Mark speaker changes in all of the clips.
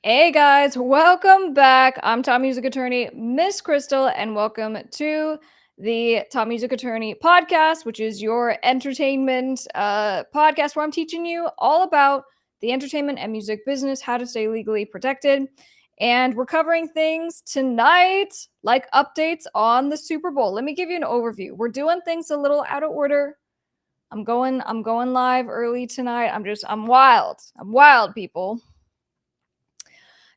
Speaker 1: Hey guys, welcome back. I'm top music attorney Miss Krystle, and welcome to the Top Music Attorney podcast, which is your entertainment podcast where I'm teaching you all about the entertainment and music business, how to stay legally protected. And we're covering things tonight like updates on the Super Bowl. Let me give you an overview. We're doing things a little out of order. I'm going live early tonight. I'm wild. I'm wild, people.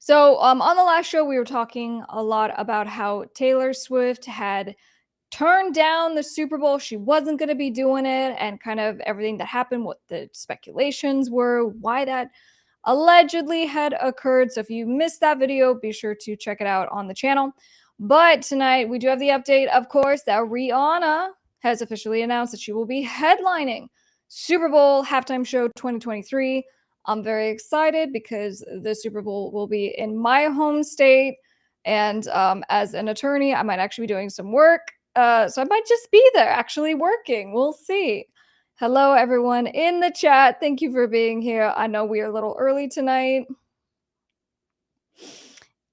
Speaker 1: So, on the last show, we were talking a lot about how Taylor Swift had turned down the Super Bowl. She wasn't going to be doing it, and kind of everything that happened, what the speculations were, why that allegedly had occurred. So, if you missed that video, be sure to check it out on the channel. But tonight, we do have the update, of course, that Rihanna has officially announced that she will be headlining Super Bowl halftime show 2023. I'm very excited because the Super Bowl will be in my home state. And as an attorney, I might actually be doing some work. So I might just be there actually working. We'll see. Hello, everyone in the chat. Thank you for being here. I know we are a little early tonight.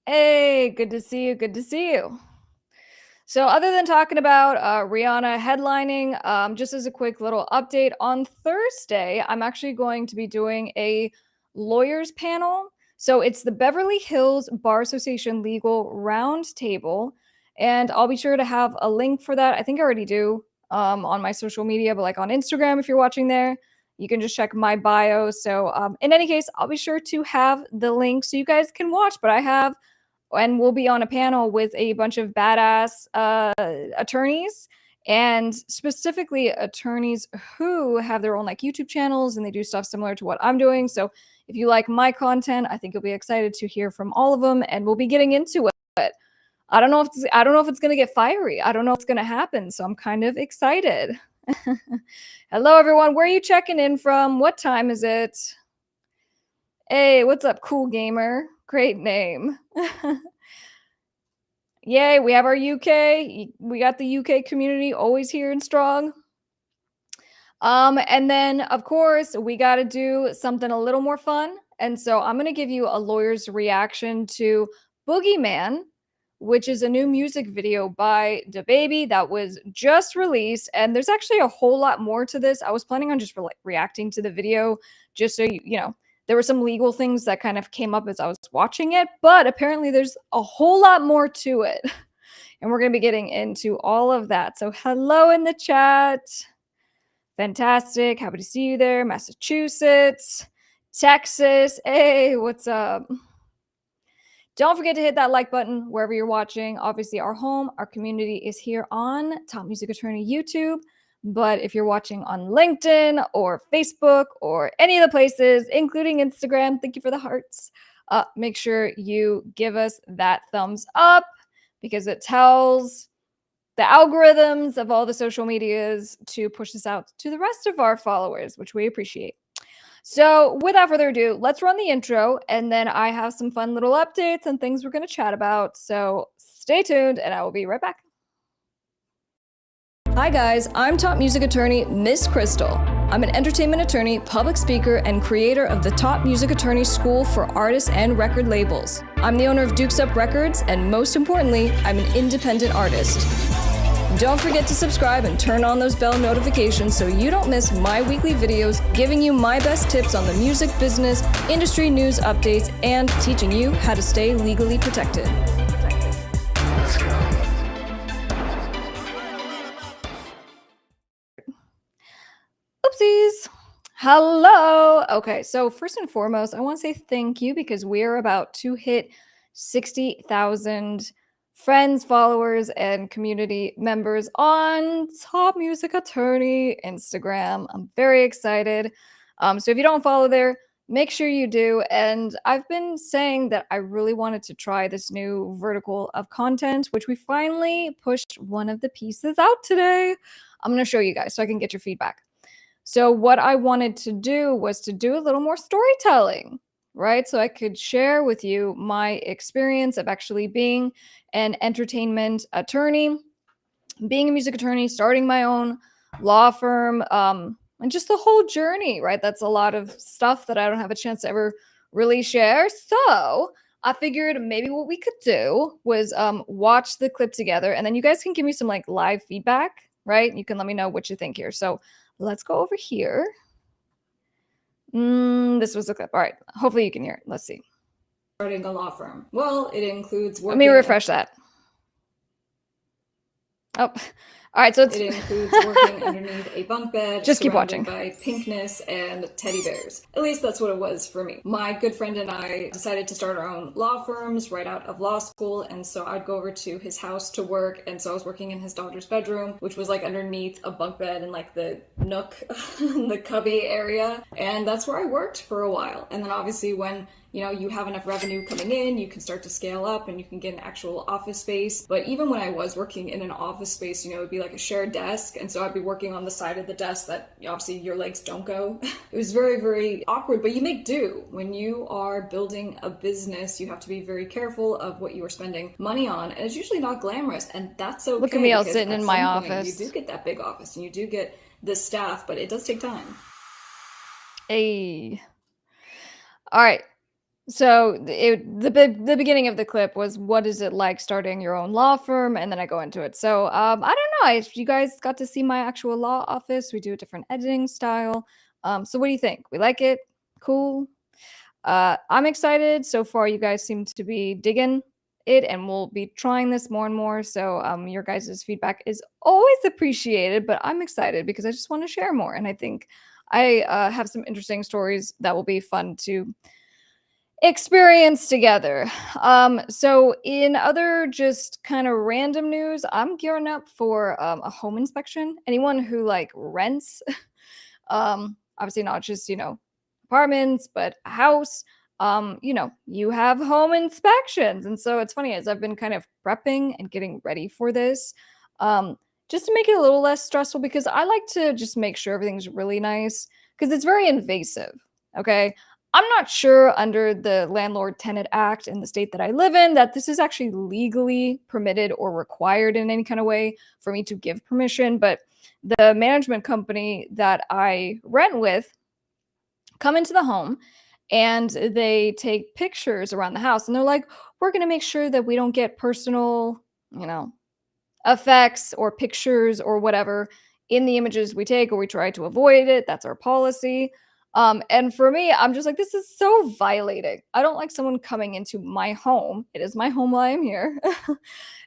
Speaker 1: Hey, good to see you. Good to see you. So other than talking about Rihanna headlining, just as a quick little update, on Thursday, I'm actually going to be doing a lawyers panel. So it's the Beverly Hills Bar Association Legal Roundtable. And I'll be sure to have a link for that. I think I already do on my social media, but like on Instagram, if you're watching there, you can just check my bio. So in any case, I'll be sure to have the link so you guys can watch. But I have and we'll be on a panel with a bunch of badass attorneys, and specifically attorneys who have their own like YouTube channels and they do stuff similar to what I'm doing. So if you like my content, I think you'll be excited to hear from all of them, and we'll be getting into it. I don't know if it's going to get fiery. I don't know what's going to happen, so I'm kind of excited. Hello everyone. Where are you checking in from? What time is it? Hey, what's up, Cool Gamer? Great name. Yay, we have our UK. We got the UK community always here and strong. And then, of course, we got to do something a little more fun. And so I'm going to give you a lawyer's reaction to Boogeyman, which is a new music video by DaBaby that was just released. And there's actually a whole lot more to this. I was planning on just reacting to the video just so you know. There were some legal things that kind of came up as I was watching it, but apparently there's a whole lot more to it. And we're going to be getting into all of that. So hello in the chat. Fantastic. Happy to see you there. Massachusetts, Texas. Hey, what's up? Don't forget to hit that like button wherever you're watching. Obviously, our home, our community is here on Top Music Attorney YouTube. But if you're watching on LinkedIn or Facebook or any of the places, including Instagram, thank you for the hearts. Make sure you give us that thumbs up because it tells the algorithms of all the social medias to push this out to the rest of our followers, which we appreciate. So without further ado, let's run the intro, and then I have some fun little updates and things we're going to chat about. So stay tuned, and I will be right back. Hi guys, I'm top music attorney Miss Krystle. I'm an entertainment attorney, public speaker, and creator of the Top Music Attorney School for artists and record labels. I'm the owner of Dukes Up Records, and most importantly, I'm an independent artist. Don't forget to subscribe and turn on those bell notifications so you don't miss my weekly videos giving you my best tips on the music business, industry news updates, and teaching you how to stay legally protected. Oopsies. Hello. Okay, so first and foremost, I want to say thank you because we're about to hit 60,000 friends, followers, and community members on Top Music Attorney Instagram. I'm very excited. So if you don't follow there, make sure you do. And I've been saying that I really wanted to try this new vertical of content, which we finally pushed one of the pieces out today. I'm going to show you guys so I can get your feedback. So what I wanted to do was to do a little more storytelling, right? So I could share with you my experience of actually being an entertainment attorney, being a music attorney, starting my own law firm, and just the whole journey, right? That's a lot of stuff that I don't have a chance to ever really share. So I figured maybe what we could do was watch the clip together, and then you guys can give me some like live feedback, right? You can let me know what you think here. So let's go over here. This was the clip. All right. Hopefully you can hear it. Let's see.
Speaker 2: Starting a law firm. Well, it includes working.
Speaker 1: Let me refresh that. Oh, all right. So
Speaker 2: it includes working underneath a bunk bed,
Speaker 1: just keep watching,
Speaker 2: by pinkness and teddy bears. At least that's what it was for me. My good friend and I decided to start our own law firms right out of law school, and so I'd go over to his house to work, and so I was working in his daughter's bedroom, which was like underneath a bunk bed in like the nook, the cubby area, and that's where I worked for a while. And then obviously when you have enough revenue coming in, you can start to scale up and you can get an actual office space. But even when I was working in an office space, it would be like a shared desk. And so I'd be working on the side of the desk that obviously your legs don't go. It was very, very awkward, but you make do. When you are building a business, you have to be very careful of what you are spending money on. And it's usually not glamorous, and that's okay.
Speaker 1: Look at me all sitting in my office.
Speaker 2: You do get that big office and you do get the staff, but it does take time.
Speaker 1: Hey. All right. So the beginning of the clip was, what is it like starting your own law firm? And then I go into it. So I don't know if you guys got to see my actual law office. We do a different editing style. So what do you think? We like it? Cool. I'm excited. So far, you guys seem to be digging it, and we'll be trying this more and more. So your guys' feedback is always appreciated, but I'm excited because I just want to share more. And I think I have some interesting stories that will be fun to experience together. So in other just kind of random news, I'm gearing up for a home inspection. Anyone who like rents, obviously not just apartments, but a house, you have home inspections. And so it's funny, as I've been kind of prepping and getting ready for this, just to make it a little less stressful, because I like to just make sure everything's really nice, because it's very invasive. Okay. I'm not sure under the Landlord Tenant Act in the state that I live in that this is actually legally permitted or required in any kind of way for me to give permission. But the management company that I rent with come into the home and they take pictures around the house, and they're like, we're going to make sure that we don't get personal, effects or pictures or whatever in the images we take, or we try to avoid it. That's our policy. And for me, I'm just like, this is so violating. I don't like someone coming into my home. It is my home while I'm here.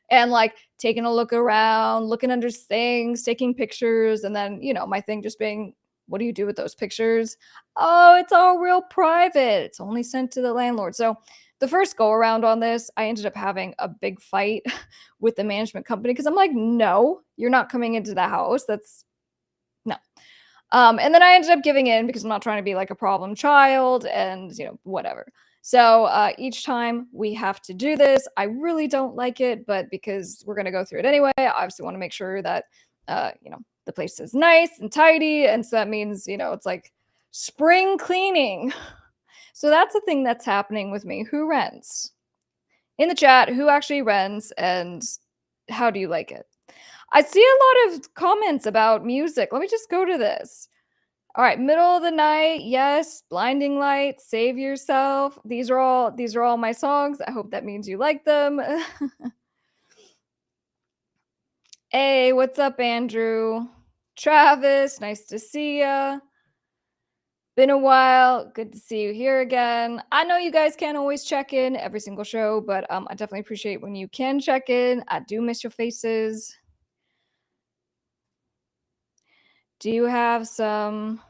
Speaker 1: And like taking a look around, looking under things, taking pictures. And then, my thing just being, what do you do with those pictures? Oh, it's all real private. It's only sent to the landlord. So the first go around on this, I ended up having a big fight with the management company, because I'm like, no, you're not coming into the house. That's no. And then I ended up giving in because I'm not trying to be like a problem child and, whatever. So each time we have to do this, I really don't like it, but because we're going to go through it anyway, I obviously want to make sure that, the place is nice and tidy. And so that means, it's like spring cleaning. So that's the thing that's happening with me. Who rents? In the chat, who actually rents, and how do you like it? I see a lot of comments about music. Let me just go to this. All right, middle of the night, yes. Blinding Light, Save Yourself. These are all my songs. I hope that means you like them. Hey, what's up, Andrew? Travis, nice to see ya. Been a while. Good to see you here again. I know you guys can't always check in every single show, but I definitely appreciate when you can check in. I do miss your faces. Do you have some...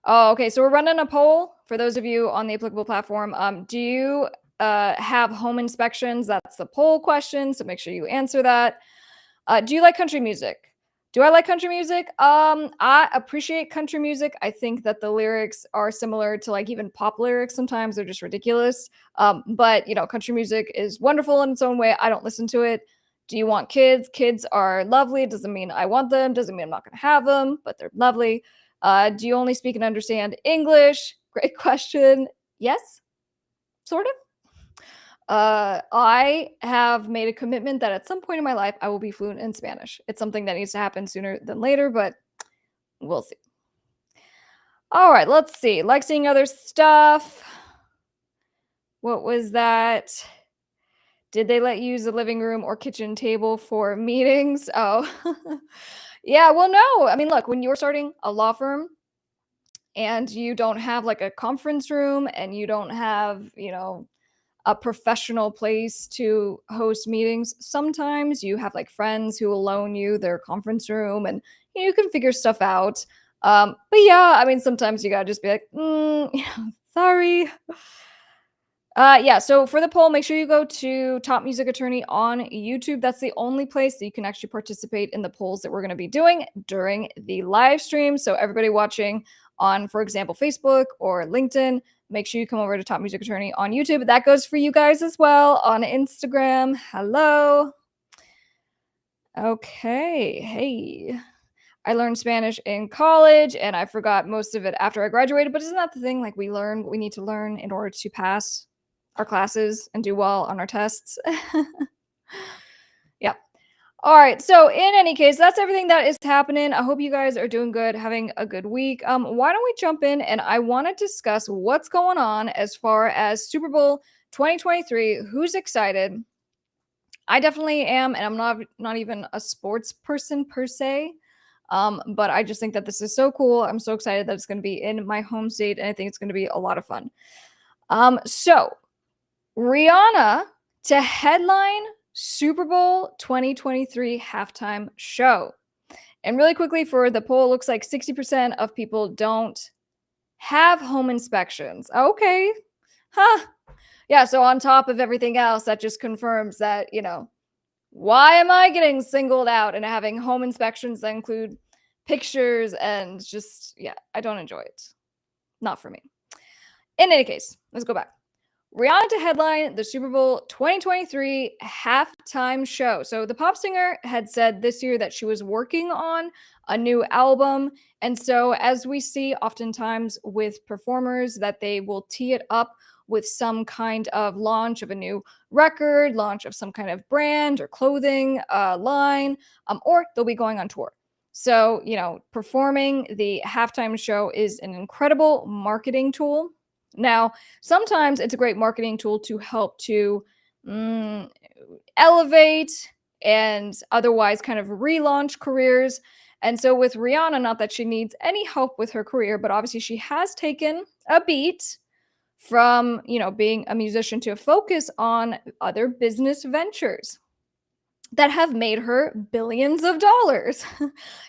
Speaker 1: Oh, okay. So we're running a poll for those of you on the applicable platform. Do you have home inspections? That's the poll question. So make sure you answer that. Do you like country music? Do I like country music? I appreciate country music. I think that the lyrics are similar to like even pop lyrics. Sometimes they're just ridiculous. But country music is wonderful in its own way. I don't listen to it. Do you want kids? Kids are lovely. It doesn't mean I want them. Doesn't mean I'm not going to have them, but they're lovely. Do you only speak and understand English? Great question. Yes, sort of. I have made a commitment that at some point in my life, I will be fluent in Spanish. It's something that needs to happen sooner than later, but we'll see. All right, let's see. Like seeing other stuff. What was that? Did they let you use the living room or kitchen table for meetings? Oh. Yeah, well, no. I mean, look, when you're starting a law firm and you don't have like a conference room and you don't have, a professional place to host meetings, sometimes you have like friends who will loan you their conference room and you can figure stuff out. But yeah, I mean, sometimes you gotta just be like, sorry. Yeah, so for the poll, make sure you go to Top Music Attorney on YouTube. That's the only place that you can actually participate in the polls that we're going to be doing during the live stream. So everybody watching on, for example, Facebook or LinkedIn, make sure you come over to Top Music Attorney on YouTube. That goes for you guys as well on Instagram. Hello. Okay. Hey. I learned Spanish in college and I forgot most of it after I graduated, but isn't that the thing? Like we learn what we need to learn in order to pass our classes and do well on our tests. Yeah. All right. So in any case, that's everything that is happening. I hope you guys are doing good, having a good week. Why don't we jump in and I want to discuss what's going on as far as Super Bowl 2023. Who's excited? I definitely am, and I'm not even a sports person per se. But I just think that this is so cool. I'm so excited that it's going to be in my home state, and I think it's going to be a lot of fun. So Rihanna to headline Super Bowl 2023 halftime show. And really quickly for the poll, looks like 60% of people don't have home inspections. Okay. Huh. Yeah, so on top of everything else, that just confirms that, why am I getting singled out and having home inspections that include pictures and just, yeah, I don't enjoy it. Not for me. In any case, let's go back. Rihanna to headline the Super Bowl 2023 halftime show. So the pop singer had said this year that she was working on a new album. And so as we see oftentimes with performers that they will tee it up with some kind of launch of a new record, launch of some kind of brand or clothing line, or they'll be going on tour. So, performing the halftime show is an incredible marketing tool. Now, sometimes it's a great marketing tool to help to elevate and otherwise kind of relaunch careers. And so with Rihanna, not that she needs any help with her career, but obviously she has taken a beat from, being a musician to focus on other business ventures that have made her billions of dollars.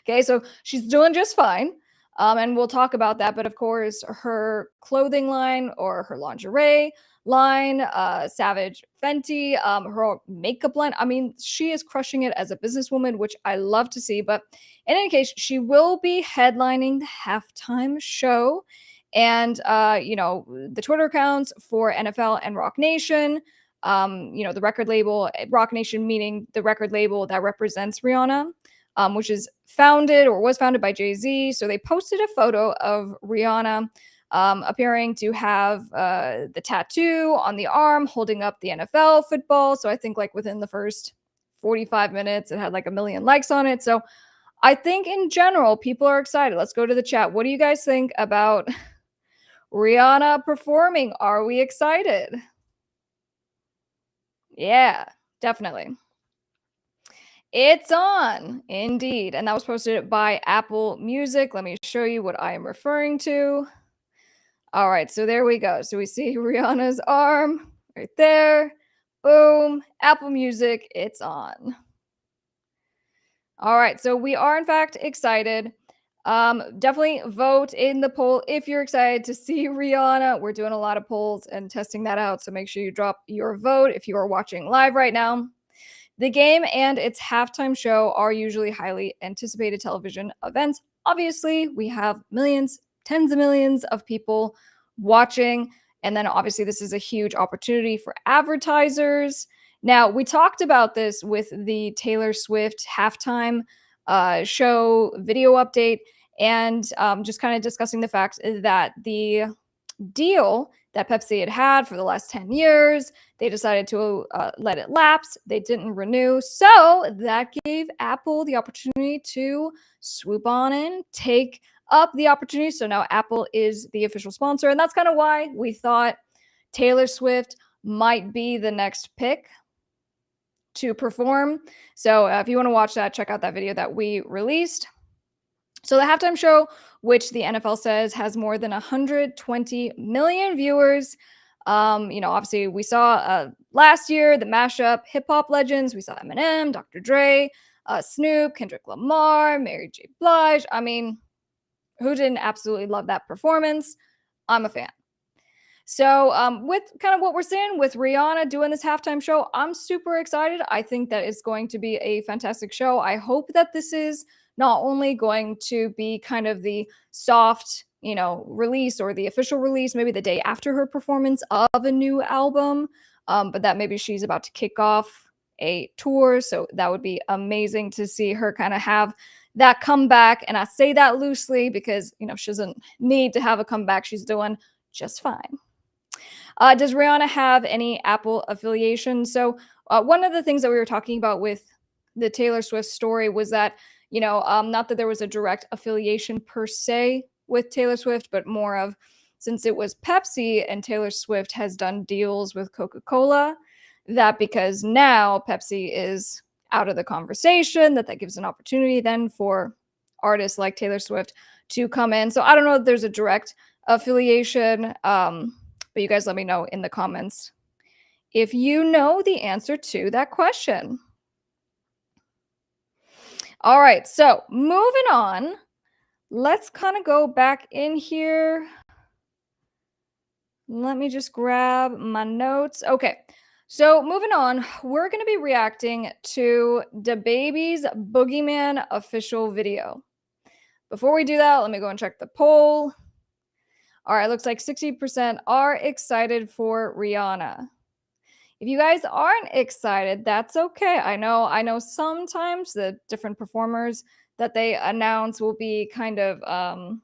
Speaker 1: Okay, so she's doing just fine. And we'll talk about that. But of course, her clothing line or her lingerie line, Savage Fenty, her makeup line. I mean, she is crushing it as a businesswoman, which I love to see. But in any case, she will be headlining the halftime show. And, the Twitter accounts for NFL and Rock Nation, the record label, Rock Nation, meaning the record label that represents Rihanna, which is founded or was founded by Jay-Z. So they posted a photo of Rihanna appearing to have the tattoo on the arm, holding up the NFL football. So I think like within the first 45 minutes, it had like 1 million likes on it. So I think in general, people are excited. Let's go to the chat. What do you guys think about Rihanna performing? Are we excited? Yeah, definitely. It's on, indeed. And that was posted by Apple Music. Let me show you what I am referring to. All right, so there we go. So we see Rihanna's arm right there. Boom, Apple Music, it's on. All right, so we are in fact excited. Definitely vote in the poll if you're excited to see Rihanna. We're doing a lot of polls and testing that out, so make sure you drop your vote if you are watching live right now. The game and its halftime show are usually highly anticipated television events. Obviously, we have millions, tens of millions of people watching. And then obviously, this is a huge opportunity for advertisers. Now, we talked about this with the Taylor Swift halftime show video update and just kind of discussing the fact that the deal that Pepsi had for the last 10 years. They decided to let it lapse. They didn't renew. So that gave Apple the opportunity to swoop on in, take up the opportunity. So now Apple is the official sponsor. And that's kind of why we thought Taylor Swift might be the next pick to perform. So if you want to watch that, check out that video that we released. So the halftime show, which the NFL says has more than 120 million viewers. Obviously we saw last year the mashup hip hop legends. We saw Eminem, Dr. Dre, Snoop, Kendrick Lamar, Mary J. Blige. I mean, who didn't absolutely love that performance? I'm a fan. So, with kind of what we're seeing with Rihanna doing this halftime show, I'm super excited. I think that it's going to be a fantastic show. I hope that this is not only going to be kind of the soft, release or the official release, maybe the day after her performance of a new album, but that maybe she's about to kick off a tour. So that would be amazing to see her kind of have that comeback. And I say that loosely because, she doesn't need to have a comeback. She's doing just fine. Does Rihanna have any Apple affiliation? So one of the things that we were talking about with the Taylor Swift story was that, not that there was a direct affiliation per se with Taylor Swift, but more of since it was Pepsi and Taylor Swift has done deals with Coca-Cola, that because now Pepsi is out of the conversation, that gives an opportunity then for artists like Taylor Swift to come in. So I don't know if there's a direct affiliation. But you guys let me know in the comments if you know the answer to that question. All right, so moving on. Let's kind of go back in here. Let me just grab my notes. Okay, so moving on, we're going to be reacting to DaBaby's Boogeyman official video. Before we do that, let me go and check the poll. All right, looks like 60% are excited for Rihanna. If you guys aren't excited, that's okay. I know sometimes the different performers that they announce will be kind of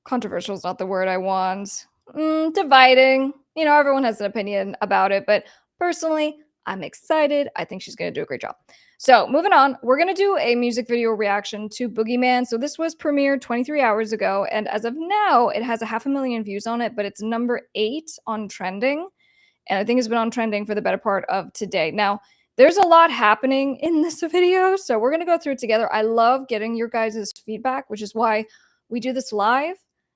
Speaker 1: controversial is not the word I want. Dividing. Everyone has an opinion about it, but personally, I'm excited. I think she's going to do a great job. So moving on, we're going to do a music video reaction to Boogeyman. So this was premiered 23 hours ago, and as of now, it has 500,000 views on it, but it's number 8 on trending. And I think it's been on trending for the better part of today. Now, there's a lot happening in this video, so we're going to go through it together. I love getting your guys' feedback, which is why we do this live,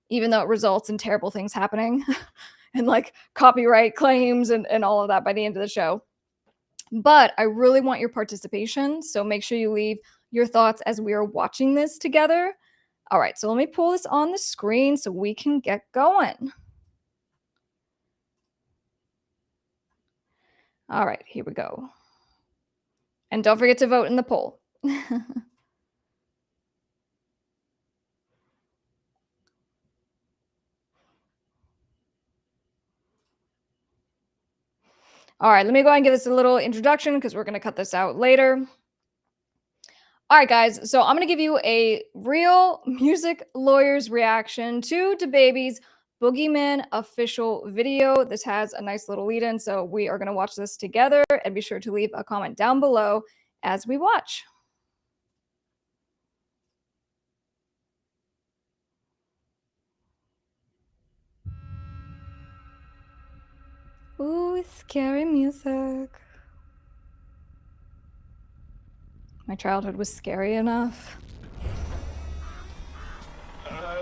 Speaker 1: even though it results in terrible things happening and like copyright claims and all of that by the end of the show. But I really want your participation, so make sure you leave your thoughts as we are watching this together. All right, so let me pull this on the screen so we can get going. All right, here we go. And don't forget to vote in the poll. All right, let me go ahead and give this a little introduction because we're going to cut this out later. All right, guys, so I'm going to give you a real music lawyer's reaction to DaBaby's Boogeyman official video. This has a nice little lead in, so we are going to watch this together, and be sure to leave a comment down below as we watch. Ooh, scary music. My childhood was scary enough.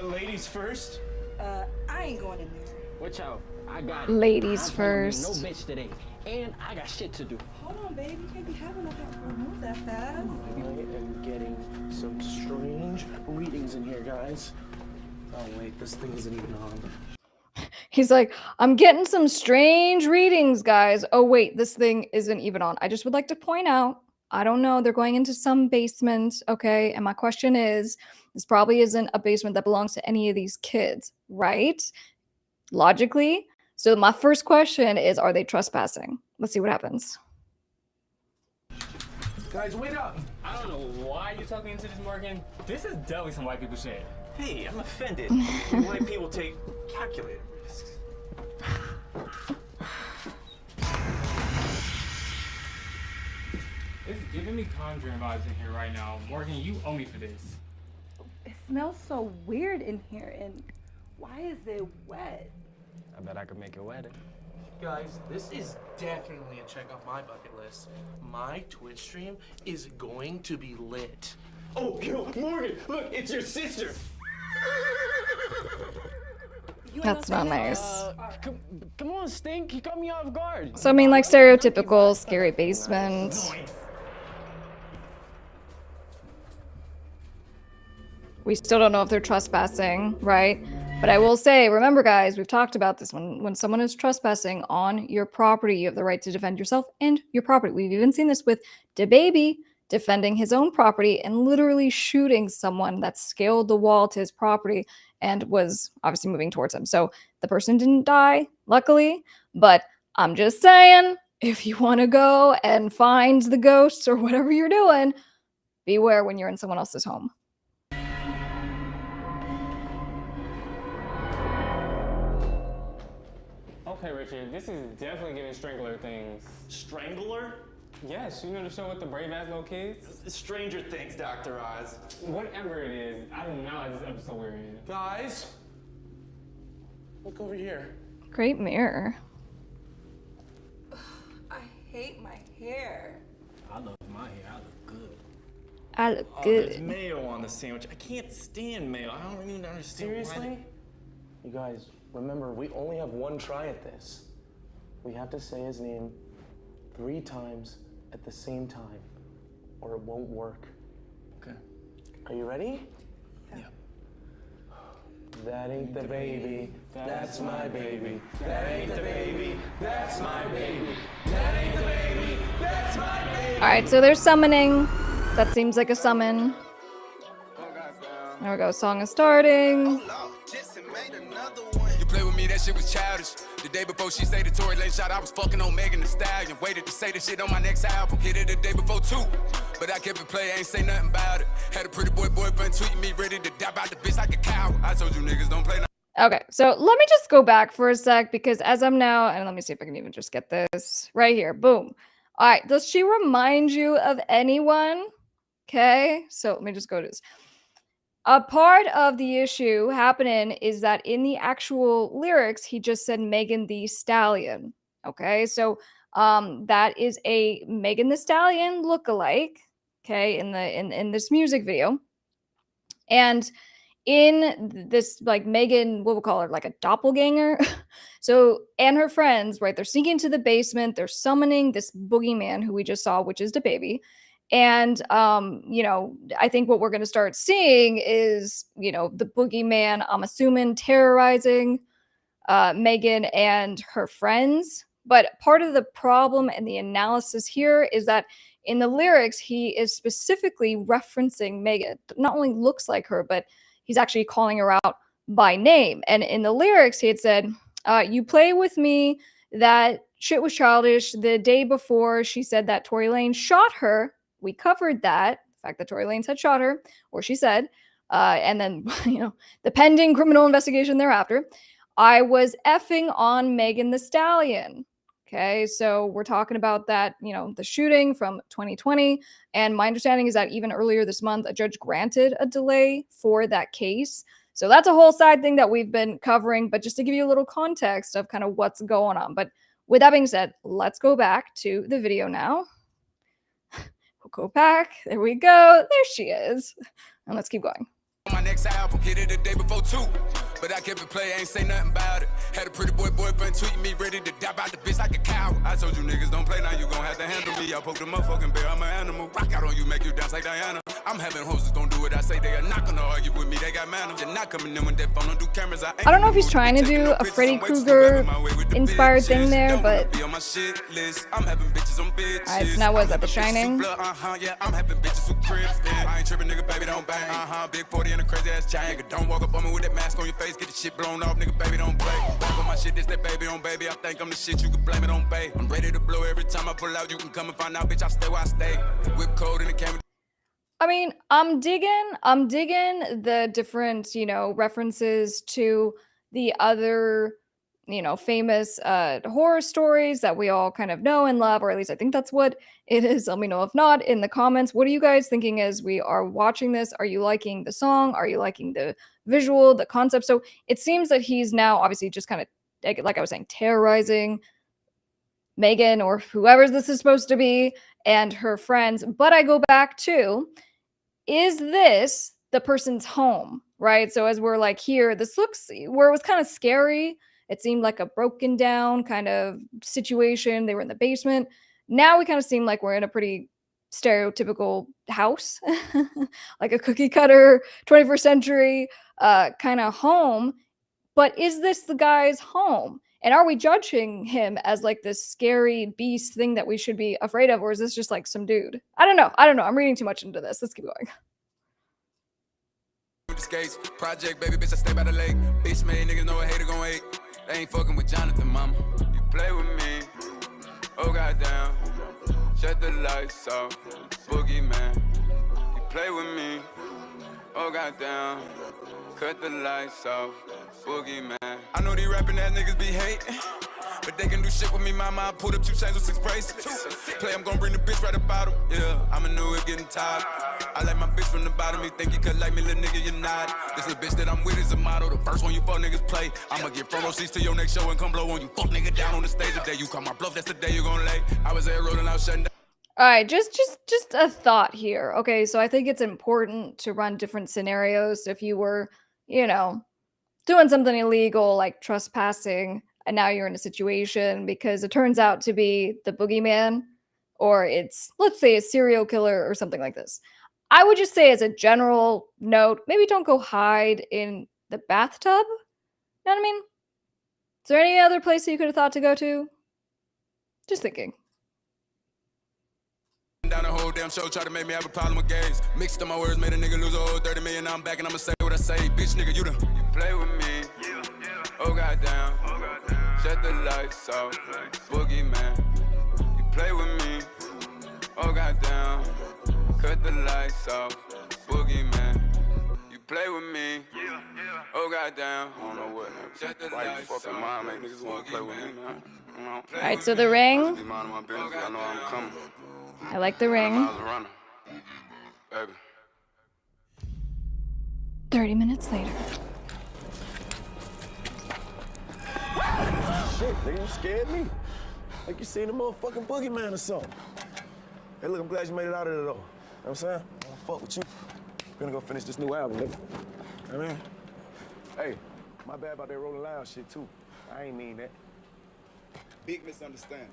Speaker 3: Ladies first.
Speaker 4: I ain't going in there.
Speaker 3: Watch out. I got it.
Speaker 1: Ladies
Speaker 3: I'm
Speaker 1: first.
Speaker 3: No bitch today. And I got shit to do.
Speaker 4: Hold on, baby. You can't be having nothing to remove that fast.
Speaker 3: I am getting some strange readings in here, guys. Oh, wait. This thing isn't even on.
Speaker 1: He's like, I'm getting some strange readings, guys. Oh, wait, this thing isn't even on. I just would like to point out, I don't know, they're going into some basement, okay? And my question is, this probably isn't a basement that belongs to any of these kids, right? Logically. So my first question is, are they trespassing? Let's see what happens.
Speaker 3: Guys, wait up.
Speaker 5: I don't know why you're talking into this, Morgan. This is definitely some white people shit.
Speaker 6: Hey, I'm offended when white people take calculated risks.
Speaker 5: It's giving me Conjuring vibes in here right now. Morgan, you owe me for this.
Speaker 4: It smells so weird in here, and why is it wet?
Speaker 3: I bet I could make it wetter. Guys, this is definitely a check off my bucket list. My Twitch stream is going to be lit.
Speaker 6: Oh, yo, Morgan, look, it's your sister.
Speaker 1: That's not nice.
Speaker 5: Come on, Stink. You caught me off guard.
Speaker 1: So I mean, like, stereotypical scary basement. We still don't know if they're trespassing, right? But I will say, remember guys, we've talked about this. When someone is trespassing on your property, you have the right to defend yourself and your property. We've even seen this with DaBaby defending his own property and literally shooting someone that scaled the wall to his property and was obviously moving towards him. So the person didn't die, luckily, but I'm just saying, if you want to go and find the ghosts or whatever you're doing, beware when you're in someone else's home.
Speaker 5: Okay, Richard, this is definitely giving Strangler things.
Speaker 6: Strangler?
Speaker 5: Yes, you know the show with the brave ass little kids?
Speaker 6: Stranger Things, Dr. Oz.
Speaker 5: Whatever it is, I don't know this episode we're in.
Speaker 3: Guys, look over here.
Speaker 1: Great mirror.
Speaker 4: I hate my hair.
Speaker 3: I love my hair. I look good.
Speaker 1: I look
Speaker 6: Oh, there's
Speaker 1: good.
Speaker 6: mayo on the sandwich. I can't stand mayo. I don't even understand
Speaker 3: Seriously? You guys, remember, we only have one try at this. We have to say his name 3 times at the same time, or it won't work.
Speaker 6: Okay.
Speaker 3: Are you ready?
Speaker 6: Yeah.
Speaker 3: That ain't the baby, that's my baby. That ain't the baby, that's my baby. That ain't the baby, that's my baby.
Speaker 1: Alright, so they're summoning. That seems like a summon. There we go, song is starting.
Speaker 7: You play with me, that shit was childish. The day before she say the Tory Lane shot, I was fucking on Megan Thee Stallion. Waited to say the shit on my next album. Hit it the day before too, but I kept it play, ain't say nothing about it. Had a pretty boyfriend tweeting me, ready to die by the bitch like a cow. I told you niggas don't play.
Speaker 1: Okay, so let me just go back for a sec because as I'm now, and let me see if I can even just get this right here. Boom. All right, does she remind you of anyone? Okay, so let me just go to this. A part of the issue happening is that in the actual lyrics, he just said Megan Thee Stallion. Okay, so that is a Megan Thee Stallion lookalike. Okay, in this music video, and in this like Megan, what we'll call her, like a doppelganger. So and her friends, right? They're sneaking into the basement. They're summoning this boogeyman who we just saw, which is DaBaby. And you know, I think what we're going to start seeing is, you know, the boogeyman, I'm assuming, terrorizing Megan and her friends. But part of the problem and the analysis here is that in the lyrics, he is specifically referencing Megan. Not only looks like her, but he's actually calling her out by name. And in the lyrics, he had said, you play with me, that shit was childish. The day before she said that Tory Lane shot her, we covered that, the fact that Tory Lanez had shot her, or she said, and then, you know, the pending criminal investigation thereafter. I was effing on Megan Thee Stallion. Okay, so we're talking about that, you know, the shooting from 2020. And my understanding is that even earlier this month, a judge granted a delay for that case. So that's a whole side thing that we've been covering, but just to give you a little context of kind of what's going on. But with that being said, let's go back to the video now. We'll go back. There we go. There she is. And let's keep going.
Speaker 7: My next album, hit it the day before too, but I kept it play, ain't say nothing about it. Had a pretty boyfriend tweeting me, ready to die by the bitch like a cow. I told you niggas don't play, now you gon' have to handle me. I poke the motherfucking bear, I'm an animal. Rock out on you, make you dance like Diana. I'm having hoes gon' do what I say, they are not gonna argue with me, they got manners. You're not coming in with that phone, don't do cameras. I
Speaker 1: don't know if he's trying to do a Freddy Krueger inspired thing there, but it's not was that The Shining.
Speaker 7: Yeah, I'm having bitches who cribs. I ain't tripping, nigga, baby, don't bang. Big 40 and a crazy ass chain. Nigga, don't walk up on me with that mask on your face, get the shit blown off, nigga, baby, don't play. Walk on my shit, this that baby on baby. I think I'm the shit, you can blame it on babe. I'm ready to blow every time I pull out, you can come and find out, bitch, I stay where I stay. Whip code in the camera.
Speaker 1: I mean, I'm digging the different, you know, references to the other, you know, famous horror stories that we all kind of know and love, or at least I think that's what it is. Let me know if not in the comments. What are you guys thinking as we are watching this? Are you liking the song? Are you liking the visual, the concept? So it seems that he's now obviously just kind of, like I was saying, terrorizing Megan or whoever this is supposed to be and her friends. But I go back to, is this the person's home, right? So as we're like here, this looks where it was kind of scary. It seemed like a broken down kind of situation. They were in the basement. Now we kind of seem like we're in a pretty stereotypical house, like a cookie cutter 21st century kind of home. But is this the guy's home? And are we judging him as like this scary beast thing that we should be afraid of? Or is this just like some dude? I don't know. I'm reading too much into this. Let's keep going.
Speaker 7: With the skates, project baby, bitch, I stay by the lake. Bitch made niggas know a hater gon' hate. They ain't fucking with Jonathan, mama. You play with me, oh goddamn. Shut the lights off, Boogeyman. You play with me, oh goddamn. Cut the lights off, Boogeyman. I know these rapping ass niggas be hating, but they can do shit with me, mama. I pulled up 2 chains with 6 bracelets. Play, I'm gon' bring the bitch right about him. Yeah, I'ma know it getting tired. I like my bitch from the bottom. You think you could like me, little nigga, you're not. This little bitch that I'm with is a model. The first one you fuck niggas play. I'ma get front row seats to your next show and come blow on you. Fuck nigga down on the stage the day you call my bluff. That's the day you gon' lay. I was there rolling out, shutting down.
Speaker 1: All right, just a thought here. Okay, so I think it's important to run different scenarios. If you were, doing something illegal like trespassing, and now you're in a situation because it turns out to be the boogeyman, or it's, let's say, a serial killer or something like this. I would just say, as a general note, maybe don't go hide in the bathtub. You know what I mean? Is there any other place that you could have thought to go to? Just thinking.
Speaker 7: Down the whole damn show, try to make me have a problem with gays. Mixed up my words, made a nigga lose a whole 30 million. Now I'm back and I'ma say what I say. Bitch, nigga, you play with me. Oh goddamn. Shut the lights off. Boogeyman. You play with me. Oh goddamn. Cut the lights off. Boogeyman. You play with me. Oh goddamn. I don't know what. Shut the lights off. Fucking mind, make niggas wanna play with me, man.
Speaker 1: All right, so the ring.
Speaker 7: I know I'm coming.
Speaker 1: I like the ring. 30 minutes later.
Speaker 8: Shit, nigga, you scared me. Like you seen a motherfucking boogeyman or something. Hey, look, I'm glad you made it out of there, though. You know what I'm saying? I don't fuck with you. Gonna go finish this new album, nigga. You know what I mean? Hey, my bad about that Rolling Loud shit, too. I ain't mean that.
Speaker 9: Big misunderstanding.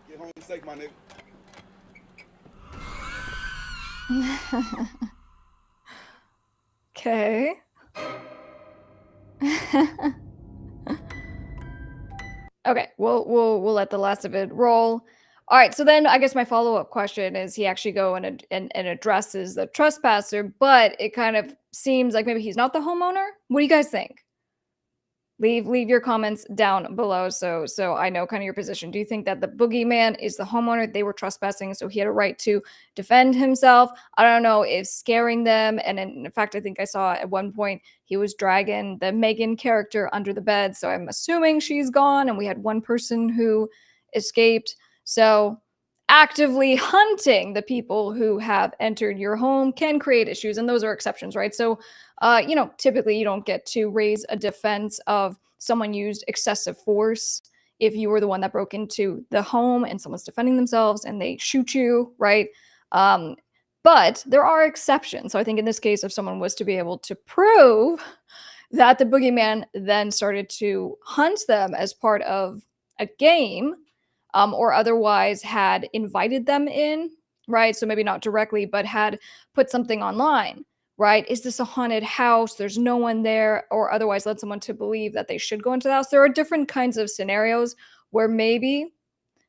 Speaker 9: Get home safe, my nigga.
Speaker 1: Okay. Okay, we'll let the last of it roll. All right, so then I guess my follow-up question is, he actually go and addresses the trespasser, but it kind of seems like maybe he's not the homeowner. What do you guys think? Leave your comments down below so I know kind of your position. Do you think that the boogeyman is the homeowner? They were trespassing, so he had a right to defend himself. I don't know if scaring them, and in fact, I think I saw at one point he was dragging the Megan character under the bed, so I'm assuming she's gone, and we had one person who escaped. So actively hunting the people who have entered your home can create issues, and those are exceptions, right? So typically you don't get to raise a defense of someone used excessive force if you were the one that broke into the home and someone's defending themselves and they shoot you, right? But there are exceptions. So I think in this case, if someone was to be able to prove that the boogeyman then started to hunt them as part of a game, or otherwise had invited them in, right? So maybe not directly, but had put something online, right? Is this a haunted house? There's no one there, or otherwise led someone to believe that they should go into the house. There are different kinds of scenarios where maybe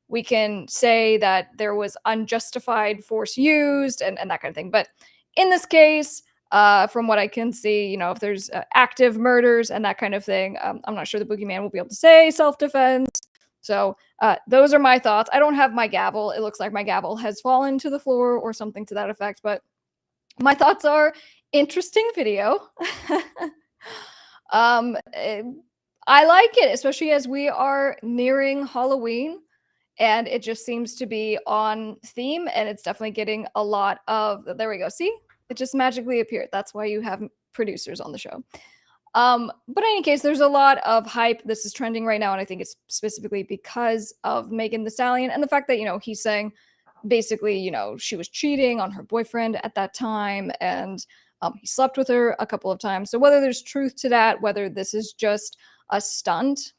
Speaker 1: we can say that there was unjustified force used and that kind of thing. But in this case, from what I can see, if there's active murders and that kind of thing, I'm not sure the boogeyman will be able to say self-defense. So those are my thoughts. I don't have my gavel. It looks like my gavel has fallen to the floor or something to that effect. But my thoughts are, interesting video. I like it, especially as we are nearing Halloween. And it just seems to be on theme. And it's definitely getting a lot of, there we go. See, it just magically appeared. That's why you have producers on the show. But in any case, there's a lot of hype. This is trending right now, and I think it's specifically because of Megan Thee Stallion and the fact that, he's saying basically, she was cheating on her boyfriend at that time, and he slept with her a couple of times. So whether there's truth to that, whether this is just a stunt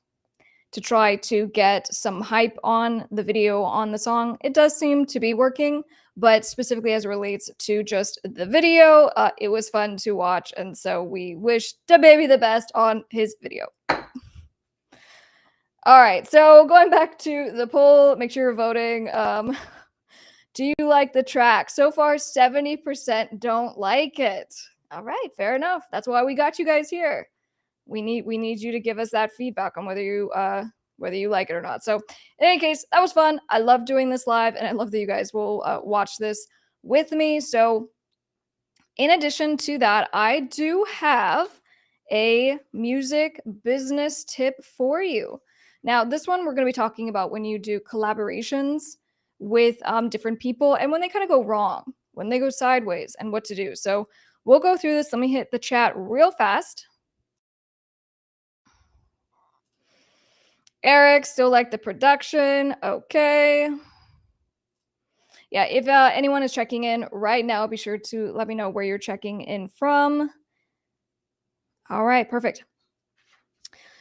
Speaker 1: to try to get some hype on the video, on the song, it does seem to be working. But specifically as it relates to just the video, it was fun to watch, and so we wish DaBaby the best on his video. All right, so going back to the poll, make sure you're voting. Do you like the track? So far, 70% don't like it. All right, fair enough. That's why we got you guys here. We need you to give us that feedback on whether you like it or not. So in any case, that was fun. I love doing this live, and I love that you guys will watch this with me. So in addition to that, I do have a music business tip for you. Now, this one we're going to be talking about when you do collaborations with different people and when they kind of go wrong, when they go sideways, and what to do. So we'll go through this. Let me hit the chat real fast. Eric, still like the production. Okay. Yeah, if anyone is checking in right now, be sure to let me know where you're checking in from. All right, perfect.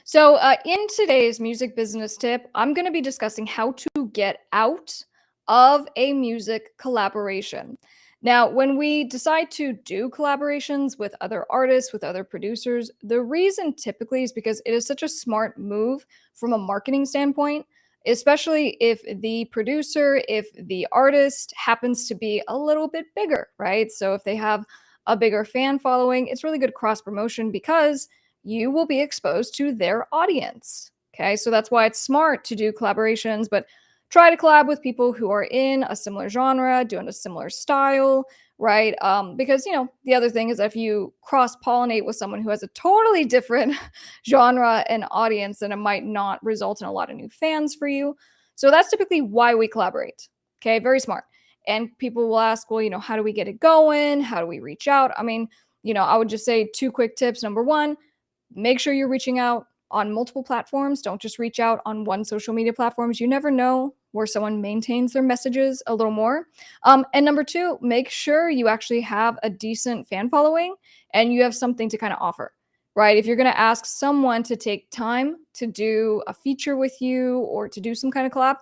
Speaker 1: So in today's music business tip, I'm going to be discussing how to get out of a music collaboration. Now, when we decide to do collaborations with other artists, with other producers, the reason typically is because it is such a smart move from a marketing standpoint, especially if the producer, if the artist happens to be a little bit bigger, right? So if they have a bigger fan following, it's really good cross promotion because you will be exposed to their audience. Okay, so that's why it's smart to do collaborations, but try to collab with people who are in a similar genre, doing a similar style, right? Because, the other thing is if you cross pollinate with someone who has a totally different genre and audience, then it might not result in a lot of new fans for you. So that's typically why we collaborate. Okay, very smart. And people will ask, well, how do we get it going? How do we reach out? I mean, I would just say 2 quick tips. Number 1, make sure you're reaching out on multiple platforms. Don't just reach out on one social media platforms. You never know where someone maintains their messages a little more. And number 2, make sure you actually have a decent fan following and you have something to kind of offer, right? If you're going to ask someone to take time to do a feature with you or to do some kind of collab,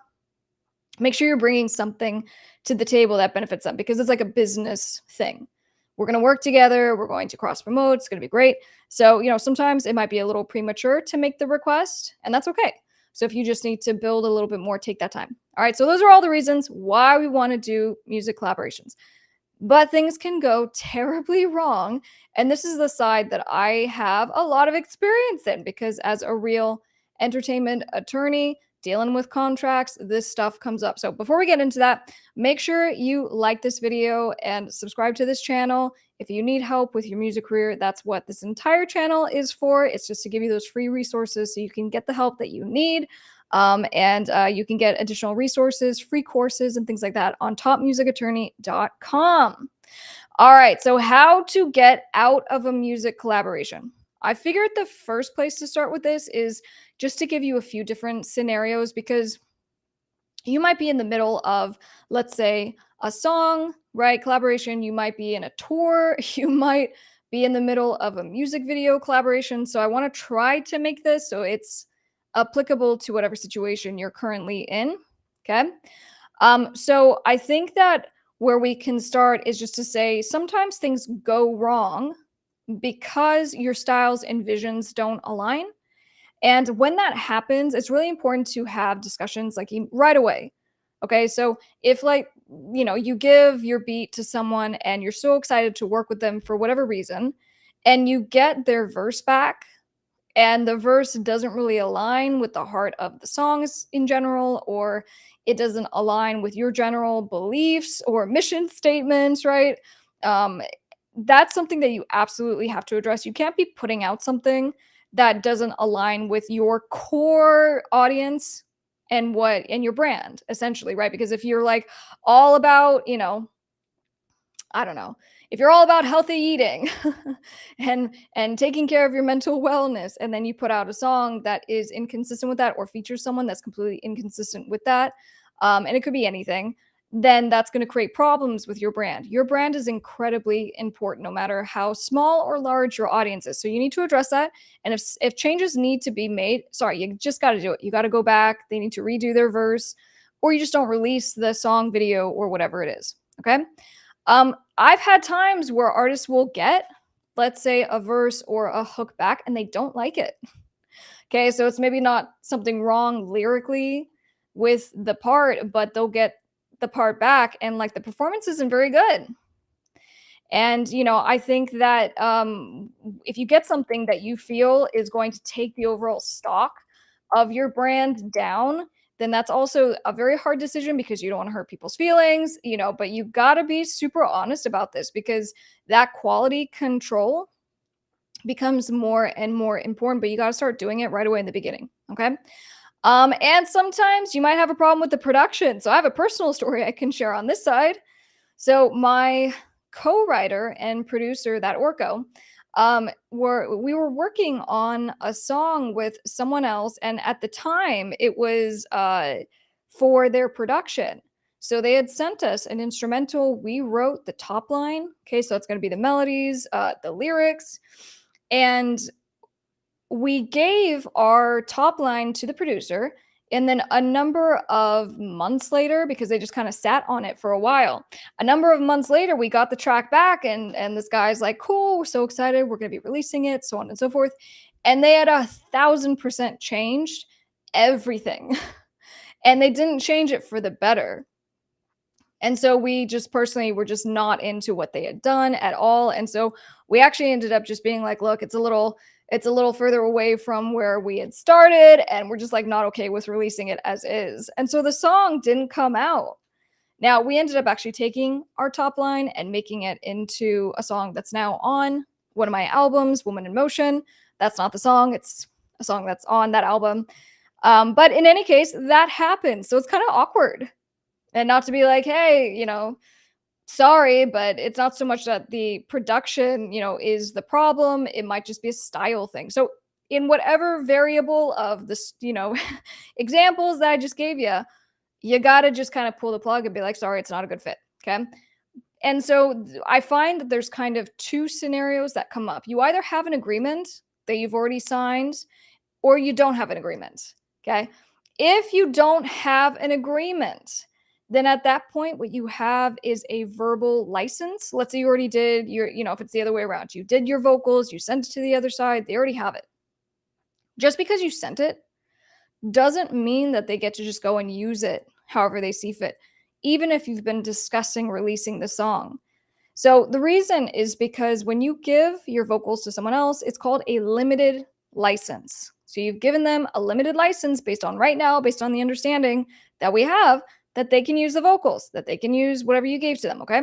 Speaker 1: make sure you're bringing something to the table that benefits them because it's like a business thing. We're going to work together. We're going to cross promote. It's going to be great. So, sometimes it might be a little premature to make the request, and that's okay. So if you just need to build a little bit more, take that time. All right. So those are all the reasons why we want to do music collaborations. But things can go terribly wrong. And this is the side that I have a lot of experience in because as a real entertainment attorney, dealing with contracts, this stuff comes up. So before we get into that, make sure you like this video and subscribe to this channel. If you need help with your music career, that's what this entire channel is for. It's just to give you those free resources so you can get the help that you need. And you can get additional resources, free courses, and things like that on topmusicattorney.com. All right, so how to get out of a music collaboration. I figured the first place to start with this is just to give you a few different scenarios because you might be in the middle of, let's say, a song, right? Collaboration. You might be in a tour. You might be in the middle of a music video collaboration. So I want to try to make this so it's applicable to whatever situation you're currently in. Okay. So I think that where we can start is just to say sometimes things go wrong because your styles and visions don't align. And when that happens, it's really important to have discussions like right away. Okay, so if you give your beat to someone and you're so excited to work with them for whatever reason, and you get their verse back, and the verse doesn't really align with the heart of the songs in general, or it doesn't align with your general beliefs or mission statements, right? That's something that you absolutely have to address. You can't be putting out something that doesn't align with your core audience and your brand, essentially, right? Because if you're like all about, I don't know, if you're all about healthy eating and taking care of your mental wellness, and then you put out a song that is inconsistent with that or features someone that's completely inconsistent with that, and it could be anything, then that's going to create problems with your brand. Your brand is incredibly important no matter how small or large your audience is. So you need to address that. And if changes need to be made, sorry, you just got to do it. You got to go back. They need to redo their verse, or you just don't release the song, video, or whatever it is. Okay. I've had times where artists will get, let's say, a verse or a hook back and they don't like it. Okay, so it's maybe not something wrong lyrically with the part, but they'll get the part back and like the performance isn't very good. And I think that if you get something that you feel is going to take the overall stock of your brand down, then that's also a very hard decision because you don't want to hurt people's feelings, but you got to be super honest about this because that quality control becomes more and more important, but you got to start doing it right away in the beginning. Okay. And sometimes you might have a problem with the production. So I have a personal story I can share on this side. So my co-writer and producer, that Orko, we were working on a song with someone else, and at the time it was for their production. So they had sent us an instrumental. We wrote the top line. Okay, so it's going to be the melodies, the lyrics, and we gave our top line to the producer. And then a number of months later, because they just kind of sat on it for a while, a number of months later, we got the track back, and this guy's like, cool, we're so excited, we're going to be releasing it, so on and so forth. And they had 1,000% changed everything. And they didn't change it for the better. And so we just personally were just not into what they had done at all. And so we actually ended up just being like, look, it's a little further away from where we had started, and we're just like not okay with releasing it as is. And so the song didn't come out. Now, we ended up actually taking our top line and making it into a song that's now on one of my albums, Woman in Motion. That's not the song, it's a song that's on that album. But in any case, that happened. So it's kind of awkward. And not to be like, hey, sorry, but it's not so much that the production, is the problem. It might just be a style thing. So in whatever variable of this, examples that I just gave you, you got to just kind of pull the plug and be like, sorry, it's not a good fit. Okay. And so I find that there's kind of two scenarios that come up. You either have an agreement that you've already signed, or you don't have an agreement. Okay. If you don't have an agreement, then at that point, what you have is a verbal license. Let's say you already did your, if it's the other way around, you did your vocals, you sent it to the other side, they already have it. Just because you sent it doesn't mean that they get to just go and use it however they see fit, even if you've been discussing releasing the song. So the reason is because when you give your vocals to someone else, it's called a limited license. So you've given them a limited license based on the understanding that we have, that they can use the vocals, that they can use whatever you gave to them, okay?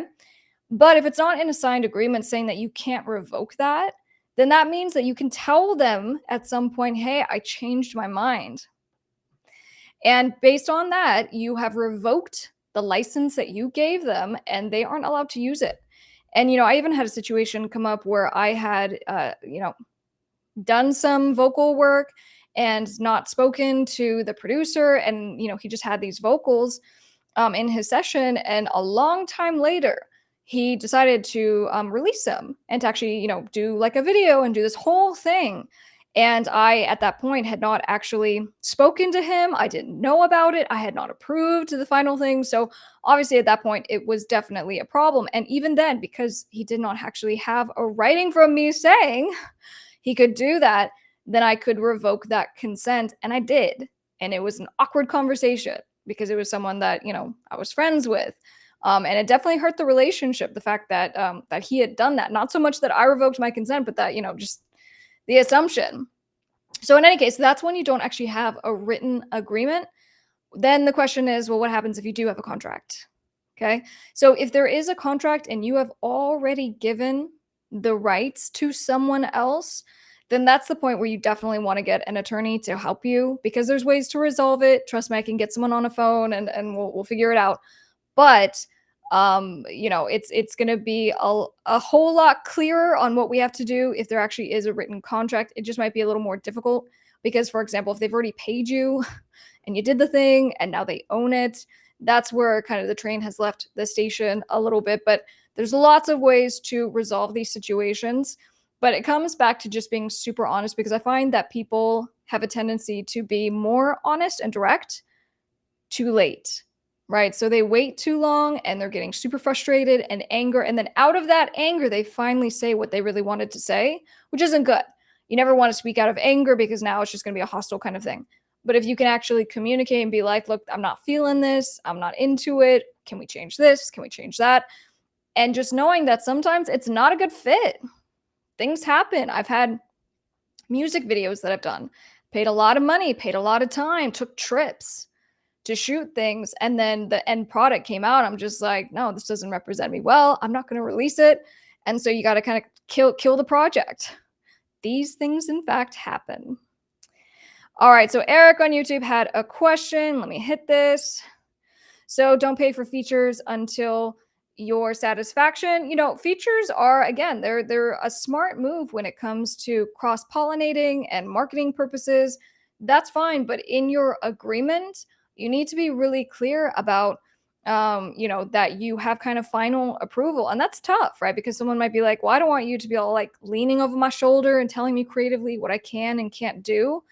Speaker 1: But if it's not in a signed agreement saying that you can't revoke that, then that means that you can tell them at some point, hey, I changed my mind. And based on that, you have revoked the license that you gave them, and they aren't allowed to use it. And, I even had a situation come up where I had, done some vocal work and not spoken to the producer, and he just had these vocals in his session, and a long time later he decided to release them and to actually do like a video and do this whole thing. And I at that point had not actually spoken to him. I didn't know about it. I had not approved the final thing. So obviously at that point it was definitely a problem. And even then, because he did not actually have a writing from me saying he could do that, then I could revoke that consent. And I did. And it was an awkward conversation because it was someone that, I was friends with. And it definitely hurt the relationship, the fact that that he had done that. Not so much that I revoked my consent, but that, just the assumption. So in any case, that's when you don't actually have a written agreement. Then the question is, well, what happens if you do have a contract? Okay. So if there is a contract and you have already given the rights to someone else, then that's the point where you definitely want to get an attorney to help you, because there's ways to resolve it. Trust me, I can get someone on a phone and we'll figure it out. But You know, it's going to be a whole lot clearer on what we have to do if there actually is a written contract. It just might be a little more difficult because, for example, if they've already paid you and you did the thing and now they own it, that's where kind of the train has left the station a little bit. But there's lots of ways to resolve these situations. But it comes back to just being super honest, because I find that people have a tendency to be more honest and direct too late, right? So they wait too long and they're getting super frustrated and anger. And then out of that anger, they finally say what they really wanted to say, which isn't good. You never want to speak out of anger because now it's just going to be a hostile kind of thing. But if you can actually communicate and be like, look, I'm not feeling this, I'm not into it. Can we change this? Can we change that? And just knowing that sometimes it's not a good fit. Things happen. I've had music videos that I've done, paid a lot of money, paid a lot of time, took trips to shoot things, and then the end product came out. I'm just like, no, this doesn't represent me well. I'm not going to release it. And so you got to kind of kill the project. These things, in fact, happen. All right, so Eric on YouTube had a question. Let me hit this. So don't pay for features until your satisfaction. You know, features are, again, they're a smart move when it comes to cross-pollinating and marketing purposes. That's fine, but in your agreement, you need to be really clear about you know, that you have kind of final approval. And that's tough, right? Because someone might be like, well, I don't want you to be all like leaning over my shoulder and telling me creatively what I can and can't do.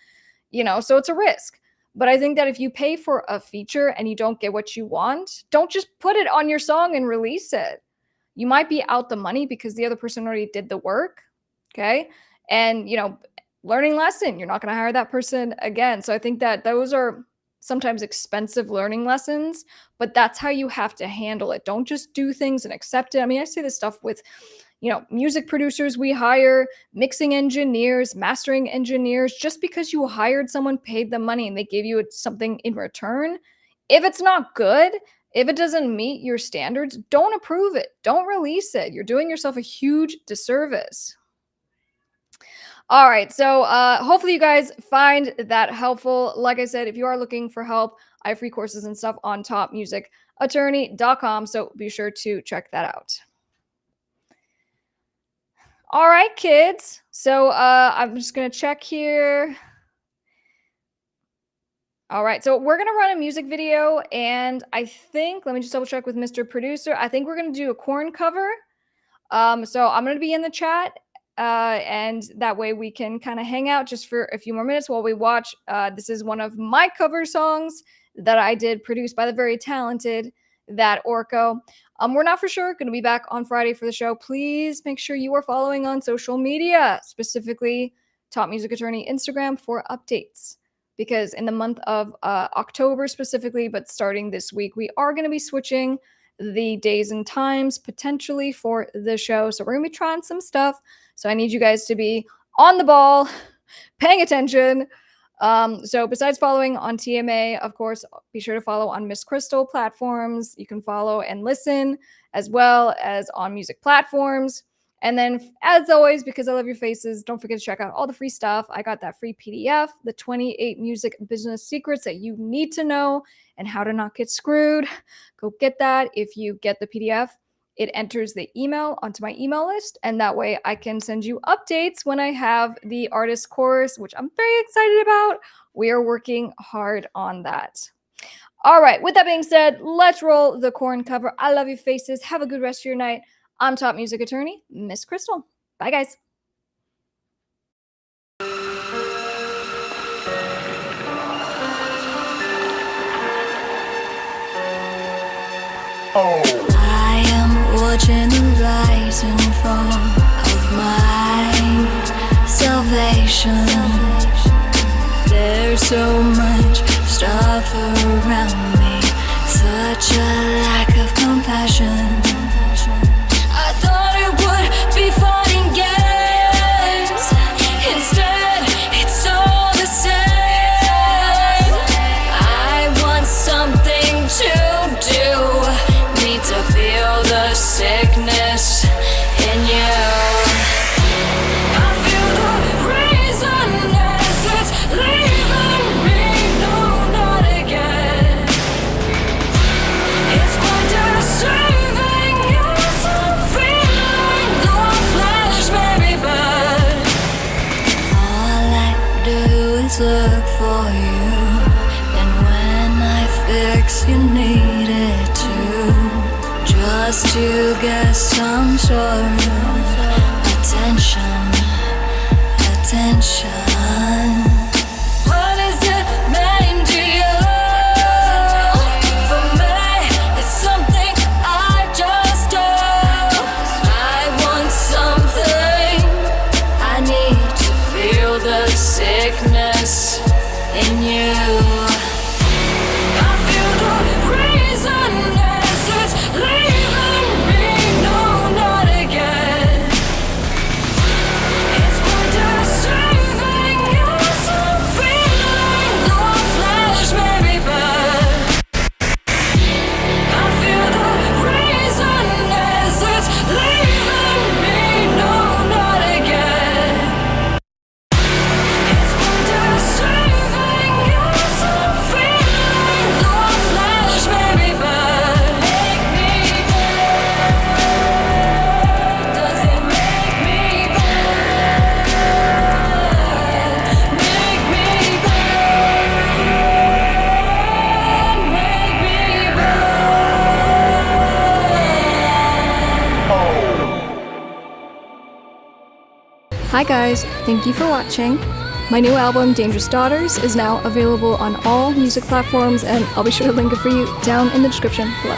Speaker 1: You know, so it's a risk. But I think that if you pay for a feature and you don't get what you want, don't just put it on your song and release it. You might be out the money because the other person already did the work. Okay. And, you know, learning lesson, you're not going to hire that person again. So I think that those are sometimes expensive learning lessons, but that's how you have to handle it. Don't just do things and accept it. I mean, I say this stuff with, you know, music producers we hire, mixing engineers, mastering engineers. Just because you hired someone, paid them money, and they gave you something in return, if it's not good, if it doesn't meet your standards, don't approve it. Don't release it. You're doing yourself a huge disservice. All right, so hopefully you guys find that helpful. Like I said, if you are looking for help, I have free courses and stuff on topmusicattorney.com, so be sure to check that out. All right, kids. So I'm just going to check here. All right, so we're going to run a music video, and I think, let me just double check with Mr. Producer. I think we're going to do a Korn cover. So I'm going to be in the chat, and that way we can kind of hang out just for a few more minutes while we watch. This is one of my cover songs that I did, produced by the very talented that Orko. We're not for sure going to be back on Friday for the show. Please make sure you are following on social media, specifically Top Music Attorney Instagram, for updates. Because in the month of October specifically, but starting this week, we are going to be switching the days and times potentially for the show. So we're going to be trying some stuff. So I need you guys to be on the ball, paying attention. So besides following on TMA, of course, be sure to follow on Miss Krystle platforms. You can follow and listen as well as on music platforms. And then, as always, because I love your faces, don't forget to check out all the free stuff. I got that free PDF, the 28 music business secrets that you need to know and how to not get screwed. Go get that. If you get the PDF, it enters the email onto my email list, and that way I can send you updates when I have the artist course, which I'm very excited about. We are working hard on that. All right, with that being said, let's roll the Korn cover. I love your faces. Have a good rest of your night. I'm Top Music Attorney, Miss Krystle. Bye, guys.
Speaker 10: I am watching the rise and fall of my salvation. There's so much stuff around me, such a lack of compassion. I thought it would be fun and games. Instead, it's all the same. I want something to do. Need to feel the sickness in you. I feel the reason as it's leaving me. No, not again. you needed to, just to get some sort of attention. What is it mean to you? For me, it's something I just do. I want something. I need to feel the sickness in you. I feel the reason as it's leaving me. No, not again. It's going to saving us. I'm feeling the flash, maybe bad. I feel the reason as it's leaving me. No, not again. It's going to saving us. I'm feeling the flash, maybe bad. Make me bad. Does it make me bad? Make me bad. Make me bad.
Speaker 1: Hi guys, thank you for watching. My new album, Dangerous Daughters, is now available on all music platforms, and I'll be sure to link it for you down in the description below.